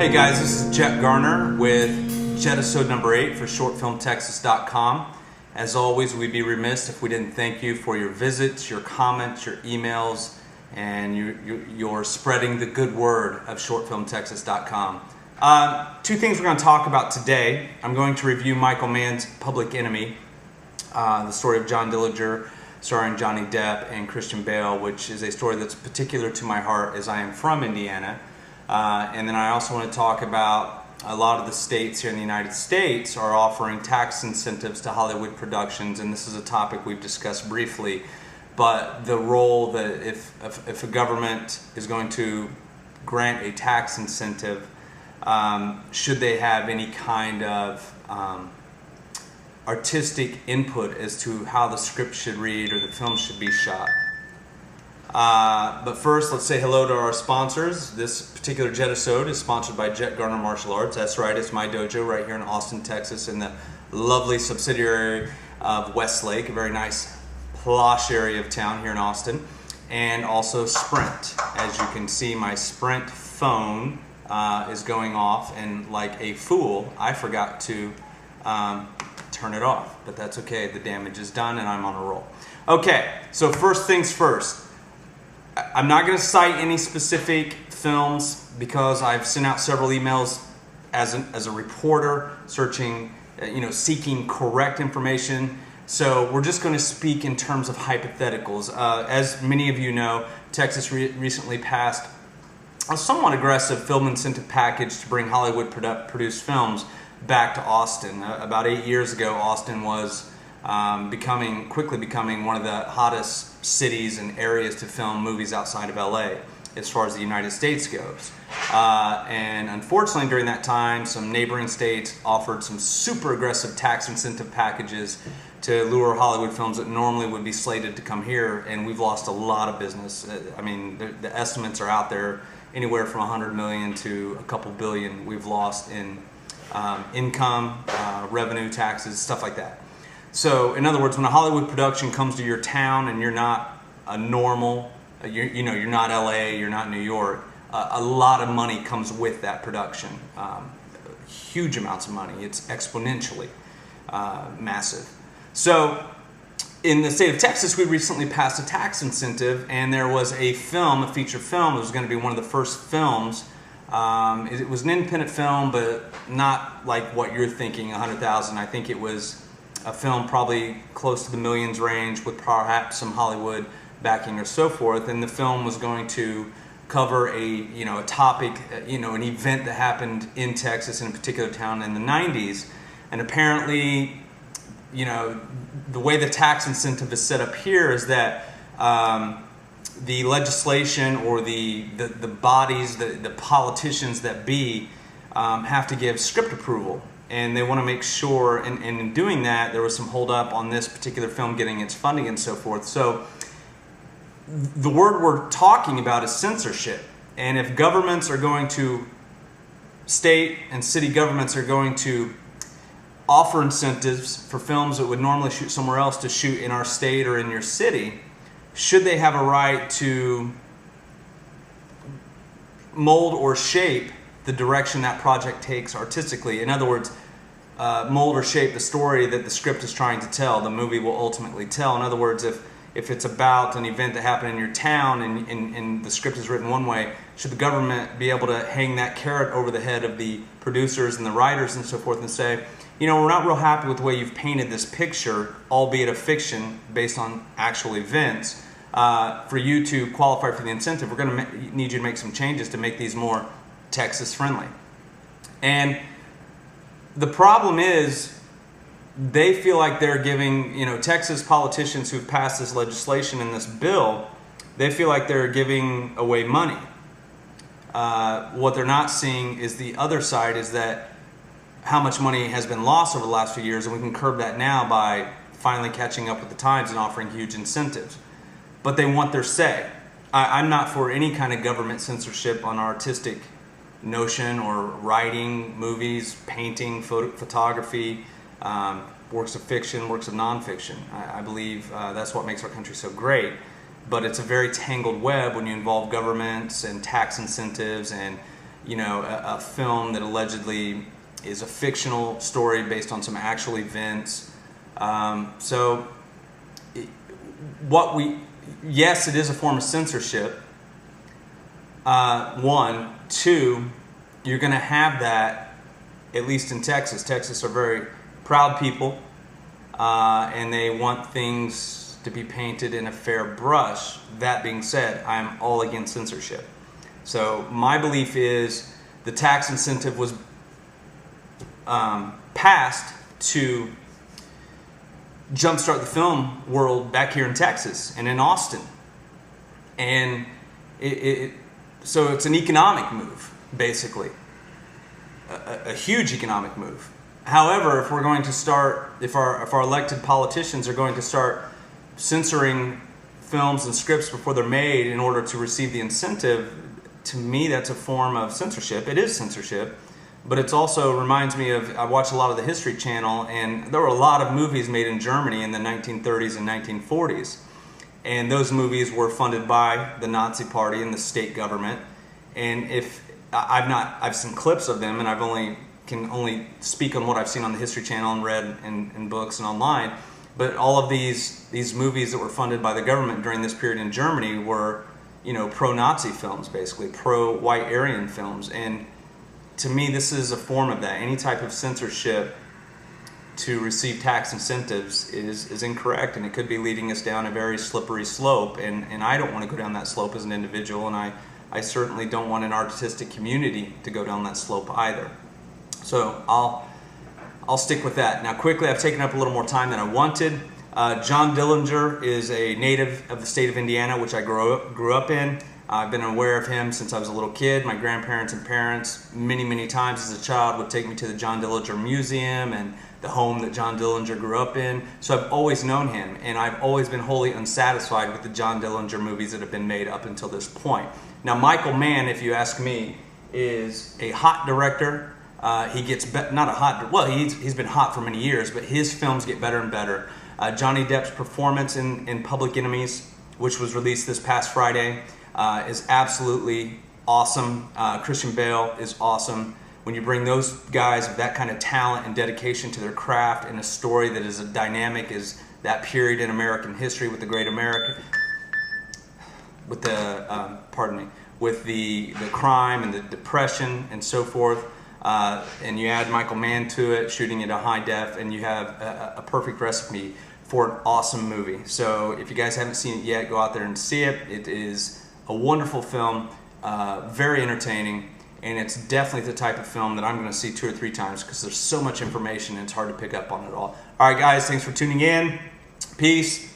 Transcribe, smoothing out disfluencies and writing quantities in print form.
Hey guys, this is Jet Garner with Jettisode number 8 for shortfilmtexas.com. As always, we'd be remiss if we didn't thank you for your visits, your comments, your emails, and your spreading the good word of shortfilmtexas.com. Two things we're going to talk about today. I'm going to review Michael Mann's Public Enemy, the story of John Dillinger starring Johnny Depp and Christian Bale, which is a story that's particular to my heart as I am from Indiana. And then I also want to talk about a lot of the states here in the United States are offering tax incentives to Hollywood productions, and this is a topic we've discussed briefly, but the role that if a government is going to grant a tax incentive, should they have any kind of artistic input as to how the script should read or the film should be shot. But first, let's say hello to our sponsors. This particular Jettisode is sponsored by Jet Garner Martial Arts. That's right, it's my dojo right here in Austin, Texas, in the lovely subsidiary of Westlake, a very nice, plush area of town here in Austin. And also Sprint. As you can see, my Sprint phone is going off, and like a fool, I forgot to turn it off. But that's okay, the damage is done and I'm on a roll. Okay, so first things first. I'm not going to cite any specific films because I've sent out several emails as a reporter searching, seeking correct information. So we're just going to speak in terms of hypotheticals. As many of you know, Texas recently passed a somewhat aggressive film incentive package to bring Hollywood produced films back to Austin. About 8 years ago, Austin was quickly becoming one of the hottest cities and areas to film movies outside of LA as far as the United States goes. And unfortunately during that time, some neighboring states offered some super aggressive tax incentive packages to lure Hollywood films that normally would be slated to come here, and we've lost a lot of business. I mean, the estimates are out there, anywhere from 100 million to a couple billion we've lost in income, revenue, taxes, stuff like that. So, in other words, when a Hollywood production comes to your town and you're not a normal, you're not LA, you're not New York, a lot of money comes with that production. Huge amounts of money. It's exponentially massive. So, in the state of Texas, we recently passed a tax incentive, and there was a film, a feature film. It was going to be one of the first films. It was an independent film, but not like what you're thinking, 100,000. I think it was a film probably close to the millions range with perhaps some Hollywood backing or so forth, and the film was going to cover a topic, an event that happened in Texas, in a particular town in the 90s, and apparently, the way the tax incentive is set up here is that the legislation or the bodies, the politicians that be, have to give script approval. And they want to make sure, and in doing that, there was some hold up on this particular film getting its funding and so forth. So the word we're talking about is censorship. And if governments are going to, state and city governments are going to offer incentives for films that would normally shoot somewhere else to shoot in our state or in your city, should they have a right to mold or shape the direction that project takes artistically? In other words, mold or shape the story that the script is trying to tell, the movie will ultimately tell. In other words, if it's about an event that happened in your town and the script is written one way, should the government be able to hang that carrot over the head of the producers and the writers and so forth and say, we're not real happy with the way you've painted this picture, albeit a fiction based on actual events, for you to qualify for the incentive, we're going to need you to make some changes to make these more Texas friendly. And the problem is they feel like they're giving, Texas politicians who've passed this legislation and this bill, they feel like they're giving away money. What they're not seeing is the other side, is that how much money has been lost over the last few years, and we can curb that now by finally catching up with the times and offering huge incentives. But they want their say. I'm not for any kind of government censorship on artistic notion or writing, movies, painting, photography, works of fiction, works of nonfiction. I believe that's what makes our country so great. But it's a very tangled web when you involve governments and tax incentives and a film that allegedly is a fictional story based on some actual events. Yes, it is a form of censorship. One. Two, you're going to have that, at least in Texas. Texas are very proud people, and they want things to be painted in a fair brush. That being said, I'm all against censorship. So my belief is the tax incentive was passed to jumpstart the film world back here in Texas and in Austin. And so it's an economic move, basically. A huge economic move. However, if we're going to start, if our elected politicians are going to start censoring films and scripts before they're made in order to receive the incentive, to me that's a form of censorship. It is censorship, but it also reminds me of, I watch a lot of the History Channel, and there were a lot of movies made in Germany in the 1930s and 1940s. And those movies were funded by the Nazi Party and the state government. And I've seen clips of them, and can only speak on what I've seen on the History Channel and read in books and online. But all of these movies that were funded by the government during this period in Germany were, pro-Nazi films, basically pro-white Aryan films. And to me, this is a form of that. Any type of censorship to receive tax incentives is incorrect, and it could be leading us down a very slippery slope, and I don't want to go down that slope as an individual, and I certainly don't want an artistic community to go down that slope either. So I'll stick with that. Now quickly, I've taken up a little more time than I wanted. John Dillinger is a native of the state of Indiana, which I grew up in. I've been aware of him since I was a little kid. My grandparents and parents, many times as a child, would take me to the John Dillinger Museum and the home that John Dillinger grew up in. So I've always known him, and I've always been wholly unsatisfied with the John Dillinger movies that have been made up until this point. Now, Michael Mann, if you ask me, is a hot director. He gets he's been hot for many years, but his films get better and better. Johnny Depp's performance in Public Enemies, which was released this past Friday, is absolutely awesome. Christian Bale is awesome. When you bring those guys with that kind of talent and dedication to their craft and a story that is as dynamic as that period in American history with the Great American, with the with the crime and the depression and so forth, and you add Michael Mann to it, shooting it a high def, and you have a perfect recipe for an awesome movie. So if you guys haven't seen it yet, go out there and see it. It is a wonderful film, very entertaining, and it's definitely the type of film that I'm going to see 2 or 3 times because there's so much information and it's hard to pick up on it all. All right, guys, thanks for tuning in. Peace.